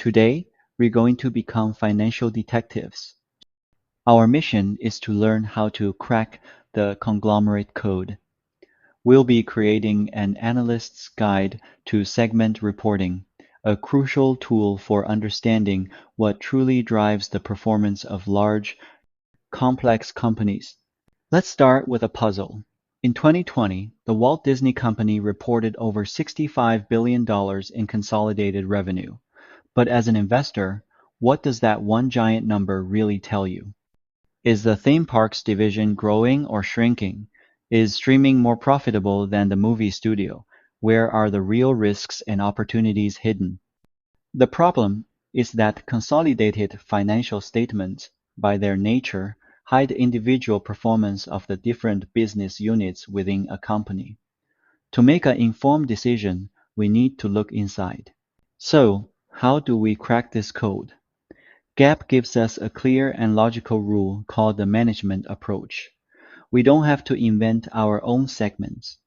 Today, we're going to become financial detectives. Our mission is to learn how to crack the conglomerate code. We'll be creating an analyst's guide to segment reporting, a crucial tool for understanding what truly drives the performance of large, complex companies. Let's start with a puzzle. In 2020, the Walt Disney Company reported over $65 billion in consolidated revenue. But as an investor, what does that one giant number really tell you? Is the theme parks division growing or shrinking? Is streaming more profitable than the movie studio? Where are the real risks and opportunities hidden? The problem is that consolidated financial statements, by their nature, hide individual performance of the different business units within a company. To make an informed decision, we need to look inside. So, how do we crack this code? GAAP gives us a clear and logical rule called the management approach. We don't have to invent our own segments.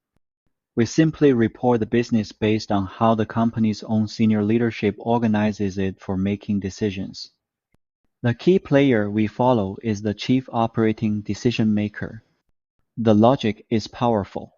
We simply report the business based on how the company's own senior leadership organizes it for making decisions. The key player we follow is the chief operating decision maker. The logic is powerful.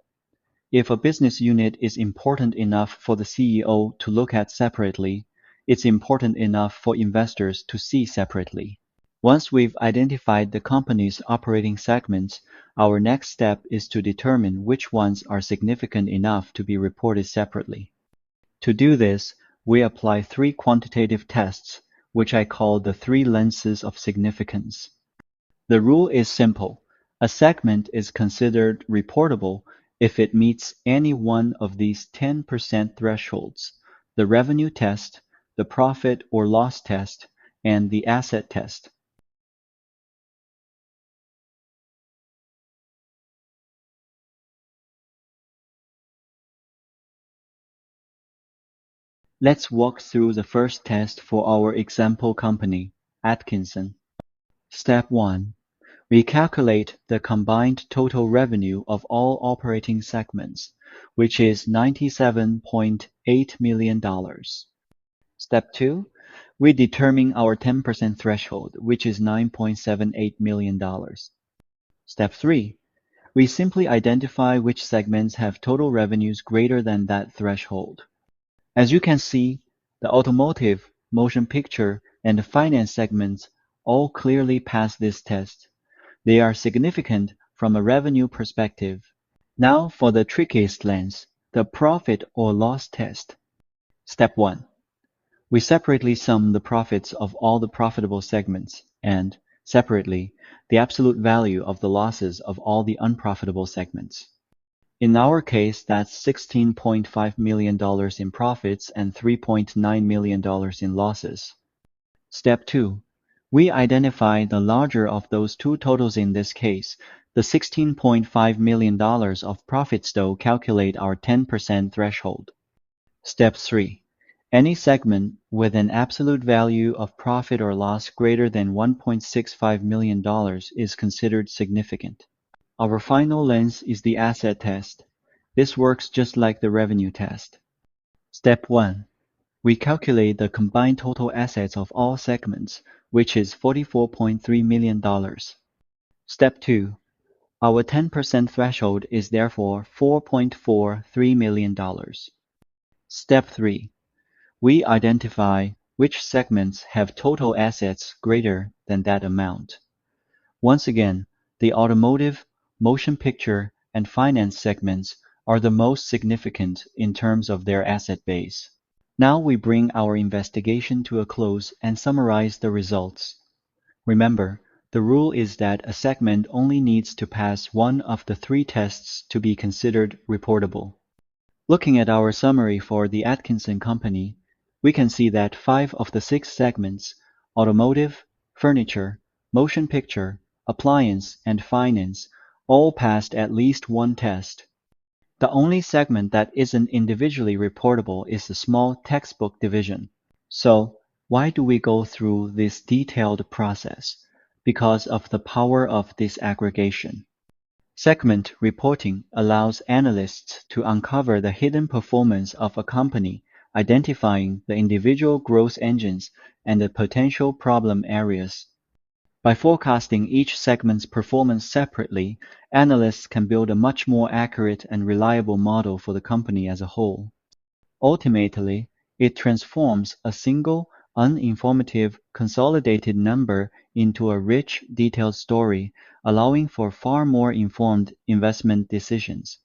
If a business unit is important enough for the CEO to look at separately, it's important enough for investors to see separately. Once we've identified the company's operating segments, our next step is to determine which ones are significant enough to be reported separately. To do this, we apply three quantitative tests, which I call the three lenses of significance. The rule is simple. A segment is considered reportable if it meets any one of these 10% thresholds: the revenue test, the profit or loss test, and the asset test. Let's walk through the first test for our example company, Atkinson. Step 1. We calculate the combined total revenue of all operating segments, which is $97.8 million. Step 2. We determine our 10% threshold, which is $9.78 million. Step 3. We simply identify which segments have total revenues greater than that threshold. As you can see, the automotive, motion picture, and the finance segments all clearly pass this test. They are significant from a revenue perspective. Now for the trickiest lens, the profit or loss test. Step 1. We separately sum the profits of all the profitable segments and, separately, the absolute value of the losses of all the unprofitable segments. In our case, that's $16.5 million in profits and $3.9 million in losses. Step 2. We identify the larger of those two totals in this case. The $16.5 million of profits though calculate our 10% threshold. Step 3. Any segment with an absolute value of profit or loss greater than $1.65 million is considered significant. Our final lens is the asset test. This works just like the revenue test. Step 1. We calculate the combined total assets of all segments, which is $44.3 million. Step 2. Our 10% threshold is therefore $4.43 million. Step 3. We identify which segments have total assets greater than that amount. Once again, the automotive, motion picture, and finance segments are the most significant in terms of their asset base. Now we bring our investigation to a close and summarize the results. Remember, the rule is that a segment only needs to pass one of the three tests to be considered reportable. Looking at our summary for the Atkinson Company, we can see that 5 of the 6 segments, automotive, furniture, motion picture, appliance, and finance, all passed at least one test. The only segment that isn't individually reportable is the small textbook division. So, why do we go through this detailed process? Because of the power of disaggregation. Segment reporting allows analysts to uncover the hidden performance of a company identifying the individual growth engines and the potential problem areas. By forecasting each segment's performance separately, analysts can build a much more accurate and reliable model for the company as a whole. Ultimately, it transforms a single, uninformative, consolidated number into a rich, detailed story, allowing for far more informed investment decisions.